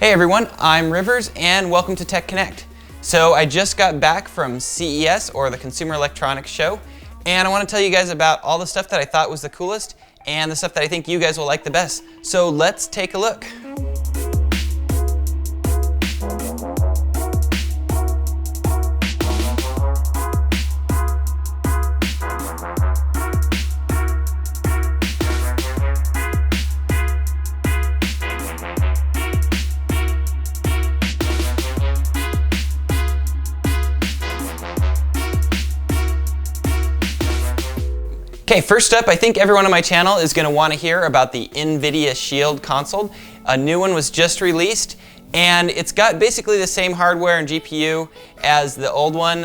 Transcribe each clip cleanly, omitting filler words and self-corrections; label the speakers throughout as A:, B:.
A: Hey everyone, I'm Rivers and welcome to Tech Connect. So I just got back from CES, or the Consumer Electronics Show, and I want to tell you guys about all the stuff that I thought was the coolest and the stuff that I think you guys will like the best. So let's take a look. Okay, first up, I think everyone on my channel is going to want to hear about the Nvidia Shield console. A new one was just released, and it's got basically the same hardware and GPU as the old one,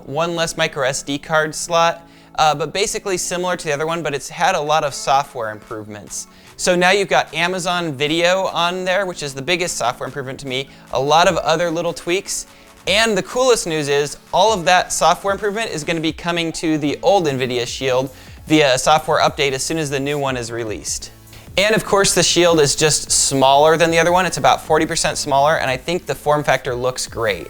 A: one less micro SD card slot, but basically similar to the other one, but it's had a lot of software improvements. So now you've got Amazon Video on there, which is the biggest software improvement to me, a lot of other little tweaks, and the coolest news is all of that software improvement is going to be coming to the old Nvidia Shield via a software update as soon as the new one is released. And of course the Shield is just smaller than the other one. It's about 40% smaller, and I think the form factor looks great.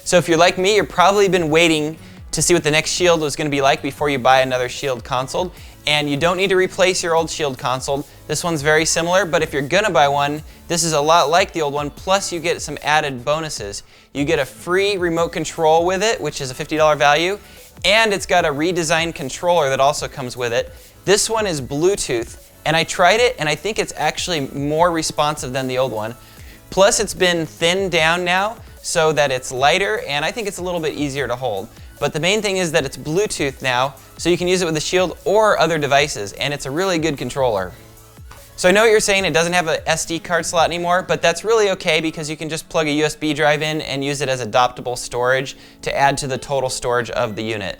A: So if you're like me, you've probably been waiting to see what the next Shield was going to be like before you buy another Shield console. And you don't need to replace your old Shield console. This one's very similar, but if you're gonna buy one, this is a lot like the old one, plus you get some added bonuses. You get a free remote control with it, which is a $50 value, and it's got a redesigned controller that also comes with it. This one is Bluetooth, and I tried it, and I think it's actually more responsive than the old one. Plus it's been thinned down now so that it's lighter, and I think it's a little bit easier to hold. But the main thing is that it's Bluetooth now, so you can use it with the Shield or other devices, and it's a really good controller. So I know what you're saying, it doesn't have an SD card slot anymore, but that's really okay because you can just plug a USB drive in and use it as adaptable storage to add to the total storage of the unit.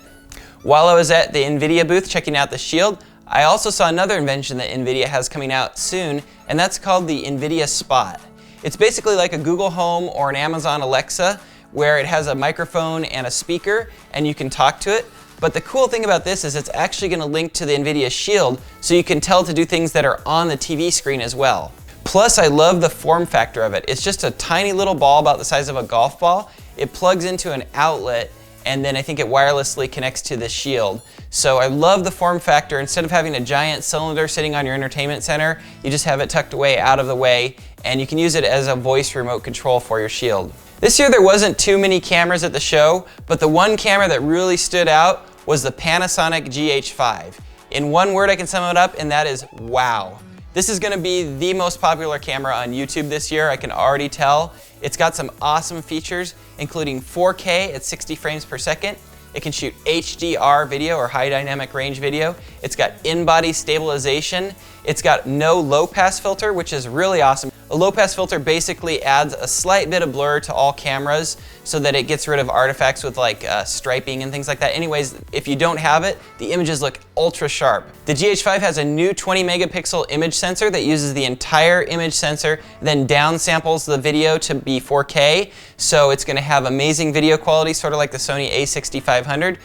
A: While I was at the Nvidia booth checking out the Shield, I also saw another invention that Nvidia has coming out soon, and that's called the Nvidia Spot. It's basically like a Google Home or an Amazon Alexa, where it has a microphone and a speaker and you can talk to it. But the cool thing about this is it's actually going to link to the Nvidia Shield, so you can tell it to do things that are on the TV screen as well. Plus, I love the form factor of it. It's just a tiny little ball about the size of a golf ball. It plugs into an outlet, and then I think it wirelessly connects to the Shield. So I love the form factor. Instead of having a giant cylinder sitting on your entertainment center, you just have it tucked away out of the way, and you can use it as a voice remote control for your Shield. This year there wasn't too many cameras at the show, but the one camera that really stood out was the Panasonic GH5. In one word I can sum it up, and that is wow. This is gonna be the most popular camera on YouTube this year, I can already tell. It's got some awesome features, including 4K at 60 frames per second. It can shoot HDR video, or high dynamic range video. It's got in-body stabilization. It's got no low-pass filter, which is really awesome. A low-pass filter basically adds a slight bit of blur to all cameras so that it gets rid of artifacts with like striping and things like that. Anyways, if you don't have it, the images look ultra sharp. The GH5 has a new 20 megapixel image sensor that uses the entire image sensor, then downsamples the video to be 4K. So it's gonna have amazing video quality, sort of like the Sony a6500.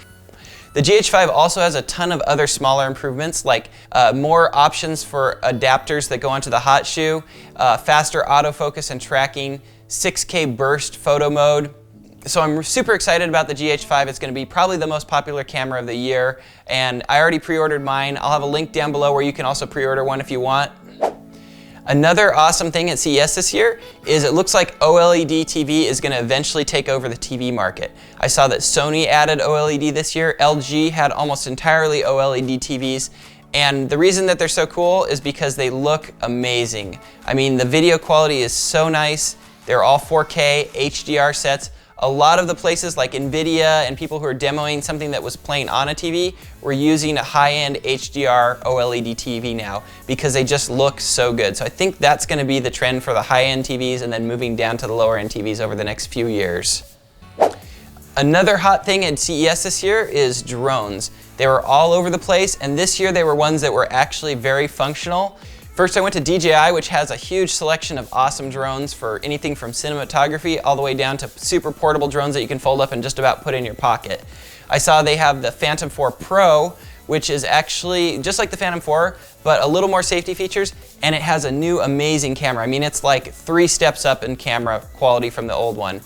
A: The GH5 also has a ton of other smaller improvements, like more options for adapters that go onto the hot shoe, faster autofocus and tracking, 6K burst photo mode. So I'm super excited about the GH5. It's going to be probably the most popular camera of the year, and I already pre-ordered mine. I'll have a link down below where you can also pre-order one if you want. Another awesome thing at CES this year is it looks like OLED TV is going to eventually take over the TV market. I saw that Sony added OLED this year. LG had almost entirely OLED TVs, and the reason that they're so cool is because they look amazing. I mean, the video quality is so nice. They're all 4K HDR sets. A lot of the places like Nvidia and people who are demoing something that was playing on a TV were using a high-end HDR OLED TV now because they just look so good. So I think that's going to be the trend for the high-end TVs and then moving down to the lower-end TVs over the next few years. Another hot thing at CES this year is drones. They were all over the place, and this year they were ones that were actually very functional. First I went to DJI, which has a huge selection of awesome drones for anything from cinematography all the way down to super portable drones that you can fold up and just about put in your pocket. I saw they have the Phantom 4 Pro, which is actually just like the Phantom 4, but a little more safety features, and it has a new amazing camera. I mean, it's like 3 steps up in camera quality from the old one.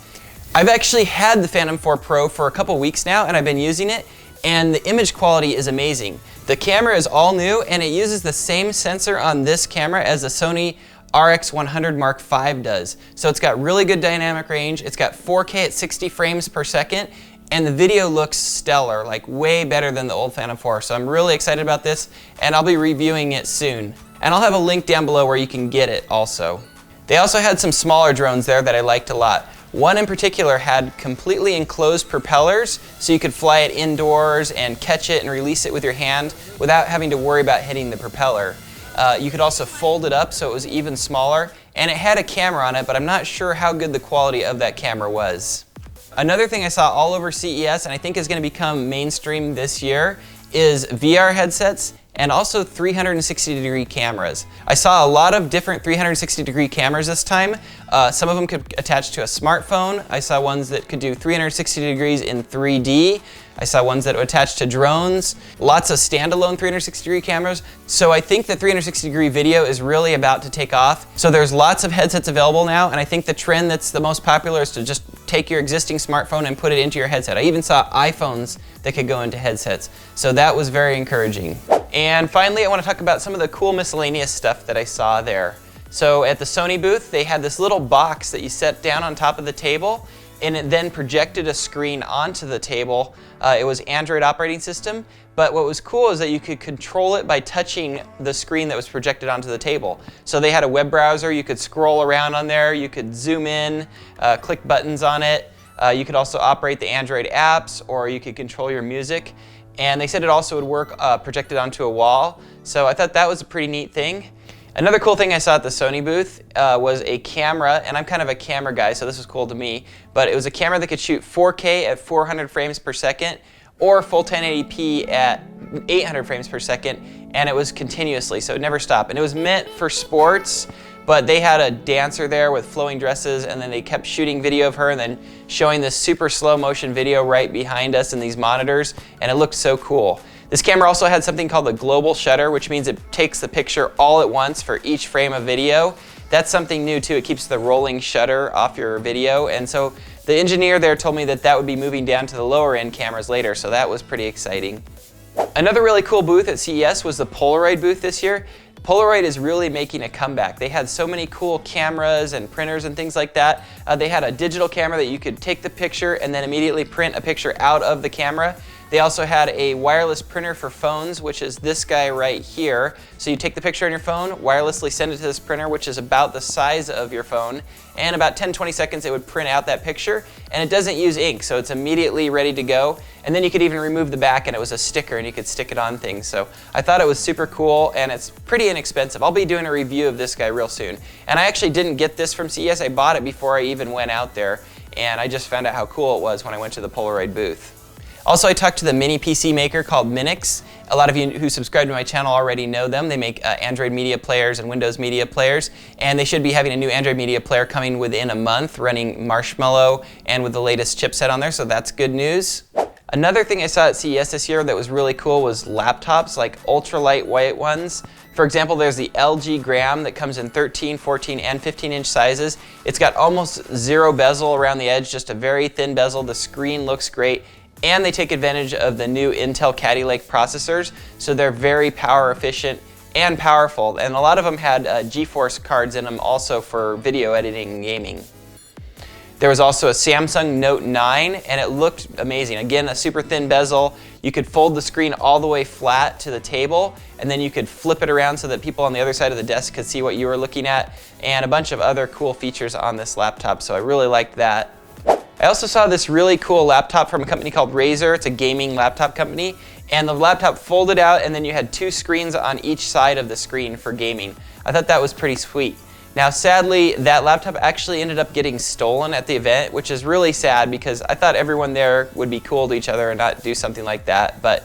A: I've actually had the Phantom 4 Pro for a couple weeks now, and I've been using it, and the image quality is amazing. The camera is all new, and it uses the same sensor on this camera as the Sony RX100 Mark V does. So it's got really good dynamic range, it's got 4K at 60 frames per second, and the video looks stellar, like way better than the old Phantom 4. So I'm really excited about this, and I'll be reviewing it soon. And I'll have a link down below where you can get it also. They also had some smaller drones there that I liked a lot. One in particular had completely enclosed propellers, so you could fly it indoors and catch it and release it with your hand without having to worry about hitting the propeller. You could also fold it up so it was even smaller, and it had a camera on it, but I'm not sure how good the quality of that camera was. Another thing I saw all over CES, and I think is going to become mainstream this year, is VR headsets and also 360-degree cameras. I saw a lot of different 360-degree cameras this time. Some of them could attach to a smartphone. I saw ones that could do 360 degrees in 3D. I saw ones that would attach to drones. Lots of standalone 360-degree cameras. So I think the 360-degree video is really about to take off. So there's lots of headsets available now, and I think the trend that's the most popular is to just take your existing smartphone and put it into your headset. I even saw iPhones that could go into headsets. So that was very encouraging. And finally, I want to talk about some of the cool miscellaneous stuff that I saw there. So at the Sony booth, they had this little box that you set down on top of the table, and it then projected a screen onto the table. It was Android operating system, but what was cool is that you could control it by touching the screen that was projected onto the table. So they had a web browser, you could scroll around on there, you could zoom in, click buttons on it. You could also operate the Android apps, or you could control your music. And they said it also would work projected onto a wall. So I thought that was a pretty neat thing. Another cool thing I saw at the Sony booth was a camera, and I'm kind of a camera guy, so this was cool to me, but it was a camera that could shoot 4K at 400 frames per second or full 1080p at 800 frames per second, and it was continuously, so it never stopped. And it was meant for sports, but they had a dancer there with flowing dresses, and then they kept shooting video of her and then showing this super slow motion video right behind us in these monitors, and it looked so cool. This camera also had something called the global shutter, which means it takes the picture all at once for each frame of video. That's something new too. It keeps the rolling shutter off your video, and so the engineer there told me that that would be moving down to the lower end cameras later, so that was pretty exciting. Another really cool booth at CES was the Polaroid booth this year. Polaroid is really making a comeback. They had so many cool cameras and printers and things like that. They had a digital camera that you could take the picture and then immediately print a picture out of the camera. They also had a wireless printer for phones, which is this guy right here. So you take the picture on your phone, wirelessly send it to this printer, which is about the size of your phone, and about 10-20 seconds it would print out that picture, and it doesn't use ink, so it's immediately ready to go. And then you could even remove the back and it was a sticker and you could stick it on things. So I thought it was super cool, and it's pretty inexpensive. I'll be doing a review of this guy real soon. And I actually didn't get this from CES, I bought it before I even went out there, and I just found out how cool it was when I went to the Polaroid booth. Also, I talked to the MiniPC maker called Minix. A lot of you who subscribe to my channel already know them. They make Android media players and Windows media players, and they should be having a new Android media player coming within a month, running Marshmallow and with the latest chipset on there, so that's good news. Another thing I saw at CES this year that was really cool was laptops, like ultra lightweight ones. For example, there's the LG Gram that comes in 13, 14, and 15-inch sizes. It's got almost zero bezel around the edge, just a very thin bezel. The screen looks great. And they take advantage of the new Intel Katy Lake processors, so they're very power efficient and powerful. And a lot of them had GeForce cards in them also for video editing and gaming. There was also a Samsung Note 9, and it looked amazing. Again, a super thin bezel. You could fold the screen all the way flat to the table, and then you could flip it around so that people on the other side of the desk could see what you were looking at, and a bunch of other cool features on this laptop, so I really liked that. I also saw this really cool laptop from a company called Razer. It's a gaming laptop company, and the laptop folded out, and then you had two screens on each side of the screen for gaming. I thought that was pretty sweet. Now sadly, that laptop actually ended up getting stolen at the event, which is really sad because I thought everyone there would be cool to each other and not do something like that.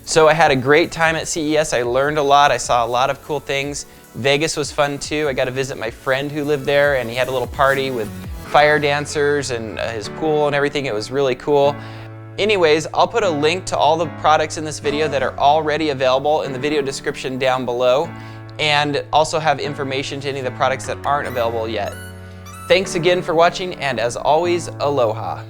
A: So I had a great time at CES. I learned a lot. I saw a lot of cool things. Vegas was fun too. I got to visit my friend who lived there, and he had a little party with fire dancers and his pool and everything. It was really cool. Anyways, I'll put a link to all the products in this video that are already available in the video description down below, and also have information to any of the products that aren't available yet. Thanks again for watching, and as always, aloha.